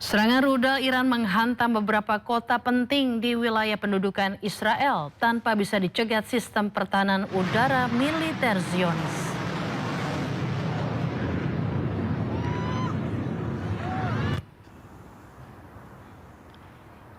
Serangan rudal Iran menghantam beberapa kota penting di wilayah pendudukan Israel tanpa bisa dicegat sistem pertahanan udara militer Zionis.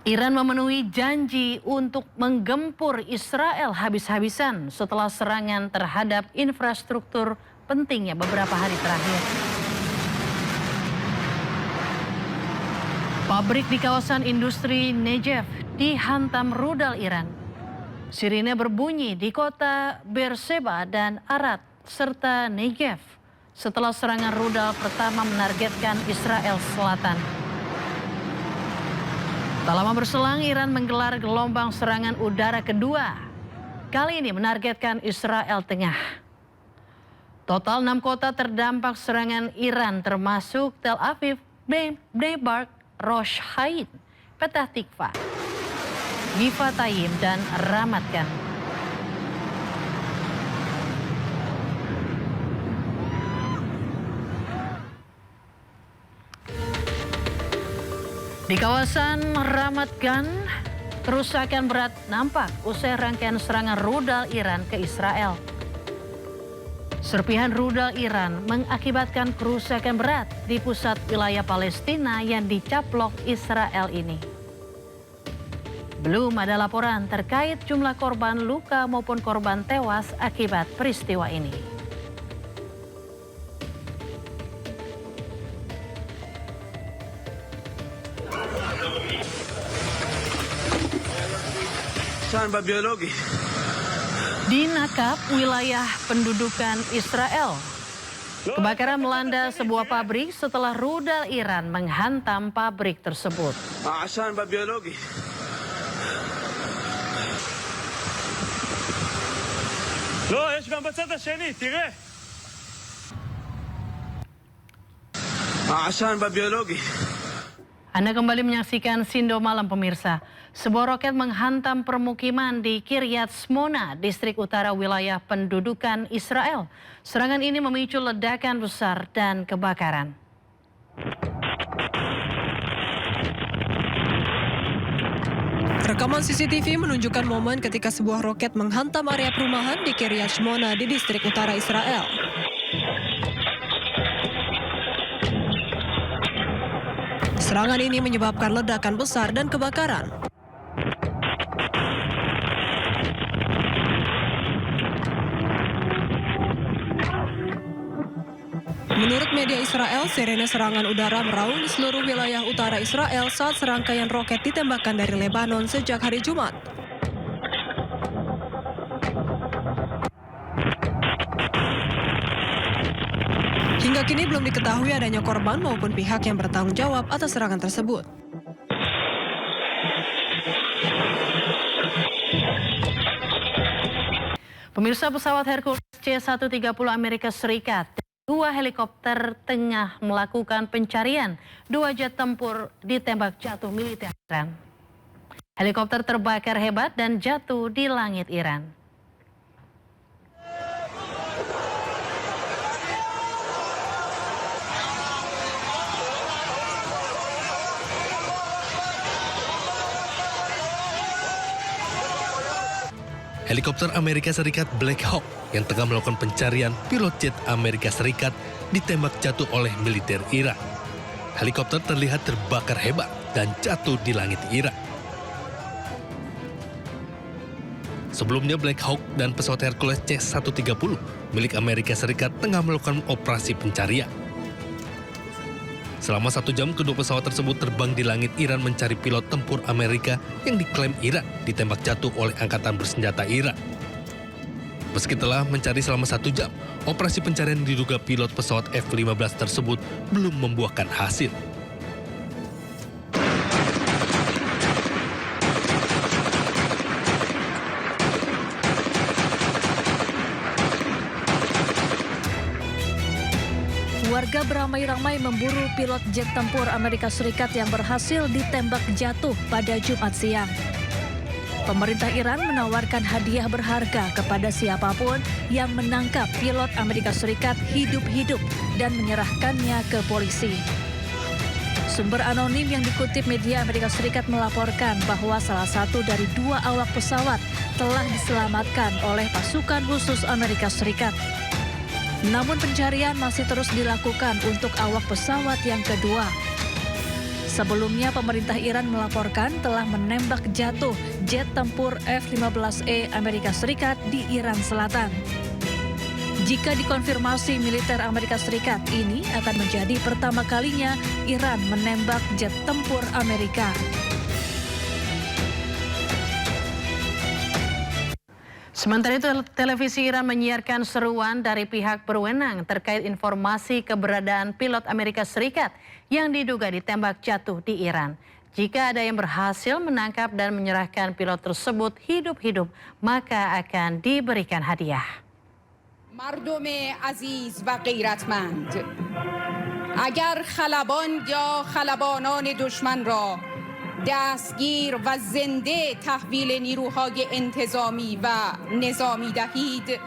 Iran memenuhi janji untuk menggempur Israel habis-habisan setelah serangan terhadap infrastruktur pentingnya beberapa hari terakhir. Pabrik di kawasan industri Negev dihantam rudal Iran. Sirine berbunyi di kota Beersheba dan Arad serta Negev setelah serangan rudal pertama menargetkan Israel Selatan. Tak lama berselang, Iran menggelar gelombang serangan udara kedua. Kali ini menargetkan Israel Tengah. Total 6 kota terdampak serangan Iran termasuk Tel Aviv, Bnei Brak, Rosh Hain, Petah Tikva, Givatayim, dan Ramat Gan. Di kawasan Ramat Gan, kerusakan berat nampak usai rangkaian serangan rudal Iran ke Israel. Serpihan rudal Iran mengakibatkan kerusakan berat di pusat wilayah Palestina yang dicaplok Israel ini. Belum ada laporan terkait jumlah korban luka maupun korban tewas akibat peristiwa ini. Di Nakab, wilayah pendudukan Israel, kebakaran melanda sebuah pabrik setelah rudal Iran menghantam pabrik tersebut. Anda kembali menyaksikan Sindo Malam, pemirsa. Sebuah roket menghantam permukiman di Kiryat Shmona, distrik utara wilayah pendudukan Israel. Serangan ini memicu ledakan besar dan kebakaran. Rekaman CCTV menunjukkan momen ketika sebuah roket menghantam area perumahan di Kiryat Shmona di distrik utara Israel. Serangan ini menyebabkan ledakan besar dan kebakaran. Menurut media Israel, sirene serangan udara meraung di seluruh wilayah utara Israel saat serangkaian roket ditembakkan dari Lebanon sejak hari Jumat. Hingga kini belum diketahui adanya korban maupun pihak yang bertanggung jawab atas serangan tersebut. Pemirsa, pesawat Hercules C-130 Amerika Serikat, 2 helikopter tengah melakukan pencarian. 2 jet tempur ditembak jatuh militer Iran. Helikopter terbakar hebat dan jatuh di langit Iran. Helikopter Amerika Serikat Black Hawk yang tengah melakukan pencarian pilot jet Amerika Serikat ditembak jatuh oleh militer Iran. Helikopter terlihat terbakar hebat dan jatuh di langit Iran. Sebelumnya Black Hawk dan pesawat Hercules C-130 milik Amerika Serikat tengah melakukan operasi pencarian. Selama 1 jam, kedua pesawat tersebut terbang di langit Iran mencari pilot tempur Amerika yang diklaim Iran ditembak jatuh oleh angkatan bersenjata Iran. Meski telah mencari selama 1 jam, operasi pencarian diduga pilot pesawat F-15 tersebut belum membuahkan hasil. Warga beramai-ramai memburu pilot jet tempur Amerika Serikat yang berhasil ditembak jatuh pada Jumat siang. Pemerintah Iran menawarkan hadiah berharga kepada siapapun yang menangkap pilot Amerika Serikat hidup-hidup dan menyerahkannya ke polisi. Sumber anonim yang dikutip media Amerika Serikat melaporkan bahwa salah satu dari 2 awak pesawat telah diselamatkan oleh pasukan khusus Amerika Serikat. Namun pencarian masih terus dilakukan untuk awak pesawat yang kedua. Sebelumnya pemerintah Iran melaporkan telah menembak jatuh jet tempur F-15E Amerika Serikat di Iran Selatan. Jika dikonfirmasi militer Amerika Serikat, ini akan menjadi pertama kalinya Iran menembak jet tempur Amerika. Sementara itu, televisi Iran menyiarkan seruan dari pihak berwenang terkait informasi keberadaan pilot Amerika Serikat yang diduga ditembak jatuh di Iran. Jika ada yang berhasil menangkap dan menyerahkan pilot tersebut hidup-hidup, maka akan diberikan hadiah. مردم عزیز و غیرتمند اگر خلبان یا خلبانان دشمن را دستگیر و زنده تحویل نیروهای انتظامی و نظامی دهید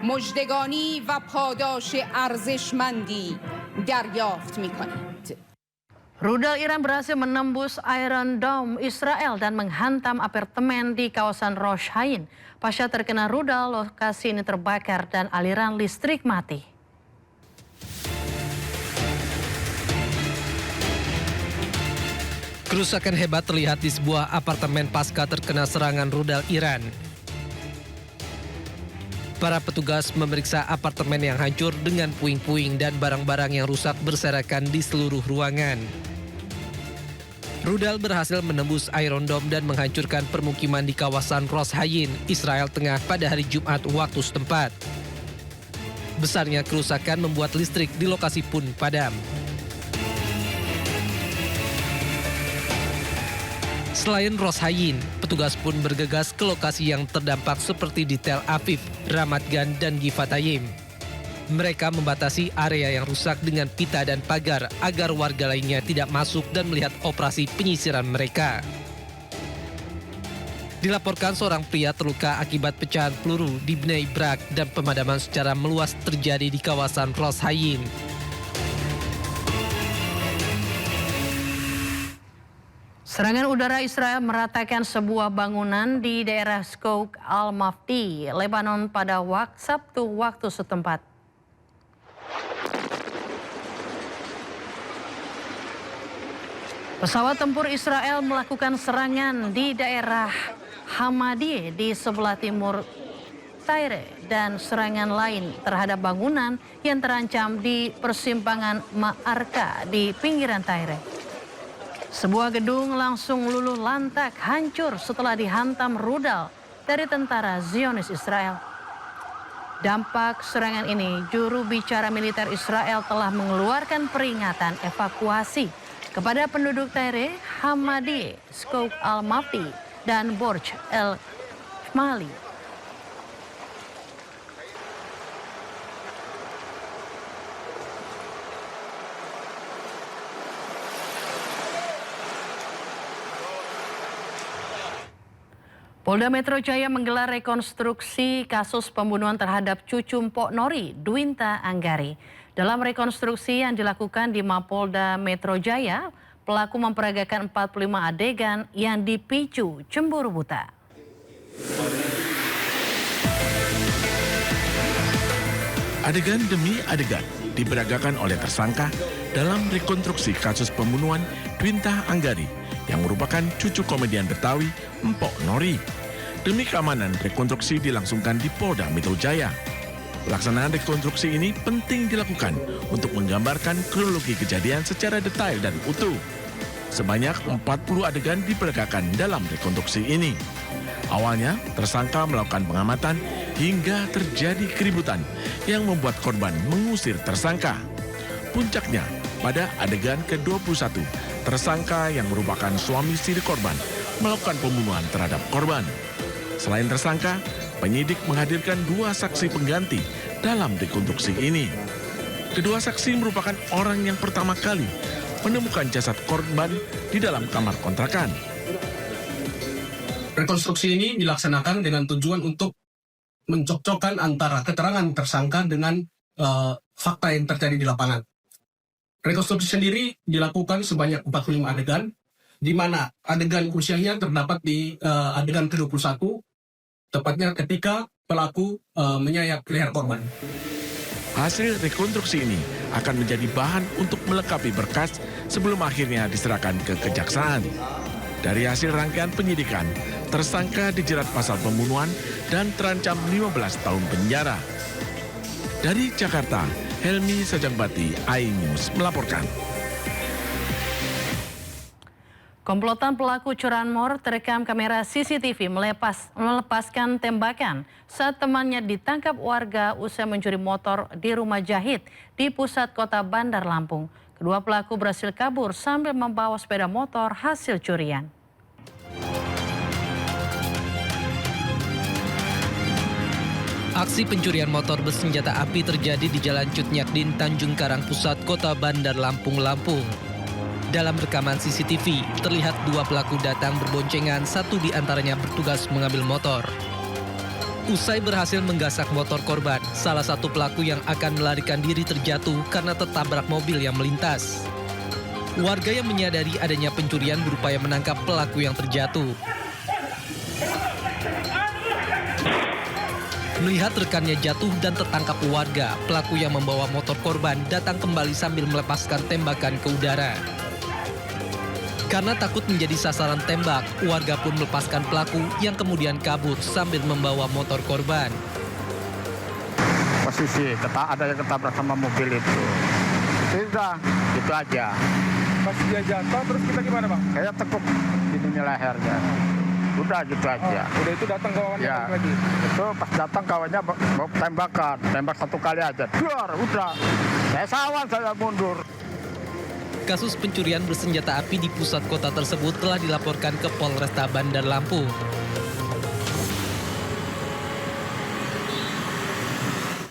مژدگانی و پاداش ارزشمندی دریافت می‌کنید. Rudal Iran berhasil menembus Iron Dome Israel dan menghantam apartemen di kawasan Rosh Hain. Pasca terkena rudal, lokasi ini terbakar dan aliran listrik mati. Kerusakan hebat terlihat di sebuah apartemen pasca terkena serangan rudal Iran. Para petugas memeriksa apartemen yang hancur dengan puing-puing dan barang-barang yang rusak berserakan di seluruh ruangan. Rudal berhasil menembus Iron Dome dan menghancurkan permukiman di kawasan Rosh Hain, Israel Tengah pada hari Jumat waktu setempat. Besarnya kerusakan membuat listrik di lokasi pun padam. Selain Rosh Hain, petugas pun bergegas ke lokasi yang terdampak seperti di Tel Aviv, Ramat Gan, dan Givatayim. Mereka membatasi area yang rusak dengan pita dan pagar agar warga lainnya tidak masuk dan melihat operasi penyisiran mereka. Dilaporkan seorang pria terluka akibat pecahan peluru di Bnei Brak dan pemadaman secara meluas terjadi di kawasan Rosh Hain. Serangan udara Israel meratakan sebuah bangunan di daerah Souk al-Mafdi, Lebanon pada Sabtu waktu setempat. Pesawat tempur Israel melakukan serangan di daerah Hamadiyeh di sebelah timur Tyre dan serangan lain terhadap bangunan yang terancam di persimpangan Ma'arka di pinggiran Tyre. Sebuah gedung langsung luluh lantak hancur setelah dihantam rudal dari tentara Zionis Israel. Dampak serangan ini, juru bicara militer Israel telah mengeluarkan peringatan evakuasi kepada penduduk Tyre, Hamadiyeh, Souk al-Mafdi, dan Borj el-Shmali. Polda Metro Jaya menggelar rekonstruksi kasus pembunuhan terhadap cucu Mpok Nori, Dwinta Anggari. Dalam rekonstruksi yang dilakukan di Mapolda Metro Jaya, pelaku memperagakan 45 adegan yang dipicu cemburu buta. Adegan demi adegan diperagakan oleh tersangka dalam rekonstruksi kasus pembunuhan Dwinta Anggari yang merupakan cucu komedian Betawi Mpok Nori. Demi keamanan, rekonstruksi dilangsungkan di Polda Metro Jaya. Pelaksanaan rekonstruksi ini penting dilakukan untuk menggambarkan kronologi kejadian secara detail dan utuh. Sebanyak 40 adegan diperagakan dalam rekonstruksi ini. Awalnya, tersangka melakukan pengamatan hingga terjadi keributan yang membuat korban mengusir tersangka. Puncaknya, pada adegan ke-21, tersangka yang merupakan suami siri korban melakukan pembunuhan terhadap korban. Selain tersangka, penyidik menghadirkan 2 saksi pengganti dalam rekonstruksi ini. Kedua saksi merupakan orang yang pertama kali menemukan jasad korban di dalam kamar kontrakan. Rekonstruksi ini dilaksanakan dengan tujuan untuk mencocokkan antara keterangan tersangka dengan fakta yang terjadi di lapangan. Rekonstruksi sendiri dilakukan sebanyak 45 adegan, di mana adegan krusialnya terdapat di adegan ke-21, tepatnya ketika pelaku menyayat leher korban. Hasil rekonstruksi ini akan menjadi bahan untuk melengkapi berkas sebelum akhirnya diserahkan ke kejaksaan. Dari hasil rangkaian penyidikan, tersangka dijerat pasal pembunuhan dan terancam 15 tahun penjara. Dari Jakarta, Helmi Sajangbati, iNews melaporkan. Komplotan pelaku curanmor terekam kamera CCTV melepaskan tembakan saat temannya ditangkap warga usai mencuri motor di rumah Jahit di pusat kota Bandar Lampung. Kedua pelaku berhasil kabur sambil membawa sepeda motor hasil curian. Aksi pencurian motor bersenjata api terjadi di Jalan Cut Nyakdin, Tanjung Karang Pusat, Kota Bandar Lampung, Lampung. Dalam rekaman CCTV, terlihat dua pelaku datang berboncengan, satu di antaranya bertugas mengambil motor. Usai berhasil menggasak motor korban, salah satu pelaku yang akan melarikan diri terjatuh karena tertabrak mobil yang melintas. Warga yang menyadari adanya pencurian berupaya menangkap pelaku yang terjatuh. Melihat rekannya jatuh dan tertangkap warga, pelaku yang membawa motor korban datang kembali sambil melepaskan tembakan ke udara. Karena takut menjadi sasaran tembak, warga pun melepaskan pelaku yang kemudian kabur sambil membawa motor korban. Posisi ada yang ketabrak sama mobil itu. Sudah, itu aja. Pas dia jatuh, terus kita gimana, Bang? Kayak tekuk di lehernya. Udah gitu aja. Udah itu datang kawannya ya, lagi? Itu pas datang kawannya bawa tembakan. Tembak satu kali aja. Duar, udah. Saya sawan, saya mundur. Kasus pencurian bersenjata api di pusat kota tersebut telah dilaporkan ke Polresta Bandar Lampung.